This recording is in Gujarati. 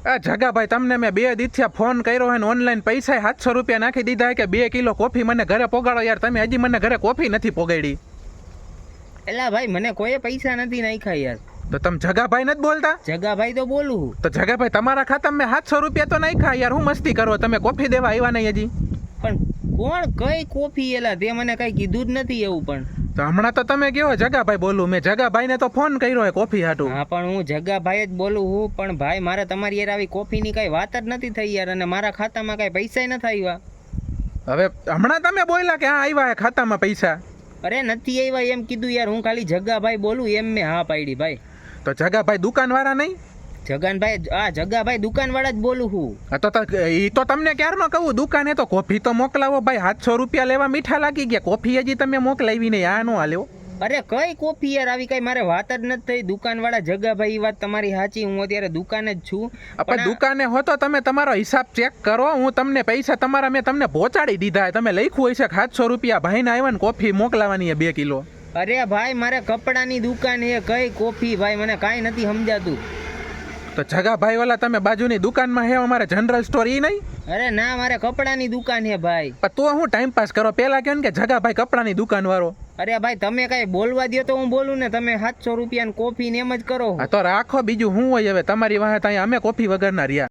જગાભાઈ તમને મેં 2 દીથી ફોન કર્યો હોય ને ઓનલાઈન પૈસા 700 રૂપિયા નાખી દીધા કે 2 કિલો કોફી મને ઘરે પોગાડો યાર. તમે હજી મને ઘરે કોફી નથી પોગાડી. એલા ભાઈ મને કોઈ પૈસા નથી નાખ્યા યાર. તો તમે જગાભાઈ નથી બોલતા? જગાભાઈ તો બોલું. તો જગાભાઈ તમારા ખાતામાં મેં 700 રૂપિયા તો નાખ્યા યાર. હું મસ્તી કરો? તમે કોફી દેવા આવ્યા નહીં હજી. પણ કોણ કઈ કોફી એલા? તે મને કઈ કીધું જ નથી એવું. પણ તો હમણાં તો તમે કહો જગાભાઈ બોલું. મેં જગાભાઈને તો ફોન કર્યો હે કોફી હાટું. હા પણ હું જગાભાઈ જ બોલું હું. પણ ભાઈ મારે તમારી યાર આવી કોફીની કઈ વાત જ નથી થઈ યાર. અને મારા ખાતામાં કઈ પૈસા નથી આવ્યા. હવે હમણાં તમે બોલ્યા કે હા આવ્યા હે ખાતામાં પૈસા. અરે નથી આવ્યા એમ કીધું યાર. હું ખાલી જગાભાઈ બોલું એમ મેં હા પાડી ભાઈ. તો જગાભાઈ દુકાનવાળા નહીં? જગાભાઈ દુકાનવાળા જ બોલું હું. તો એ તો તમને ક્યારનો કહું દુકાને તો કોફી તો મોકલાવો ભાઈ. 700 રૂપિયા લેવા મીઠા લાગી ગયા. કોફી હજી તમે મોકલાવી નહીં. આ નો હાલ્યો. અરે કઈ કોફી યાર આવી કઈ મારે વાત જ નથી થઈ. દુકાનવાળા જગાભાઈ વાત તમારી સાચી. હું અત્યારે દુકાને જ છું. પણ દુકાને હો તો તમે તમારો હિસાબ ચેક કરો. હું તમને પૈસા તમારા મેં તમને પહોંચાડી દીધા. તમે લખ્યું હશે 700 રૂપિયા ભાઈને આવ્યા ને કોફી મોકલાવાની 2 કિલો. અરે ભાઈ મારે કપડાની દુકાન છે. કઈ કોફી ભાઈ મને કાંઈ નથી સમજાતું. તો જગાભાઈ વાલા તમે બાજુની દુકાનમાં હે અમારે જનરલ સ્ટોર ઈ નહીં? અરે ના મારે કપડાની દુકાન છે ભાઈ. પણ તો હું ટાઈમ પાસ કરો? પેલા કહો ને કે જગાભાઈ કપડાની દુકાન વાળો. અરે ભાઈ તમે કઈ બોલવા દો તો હું બોલું ને. તમે 700 રૂપિયા કોફી ને એમ જ કરો. તો રાખો બીજું હું હોય હવે તમારી વાહે ત્યાં અમે કોફી વગરના રહ્યા.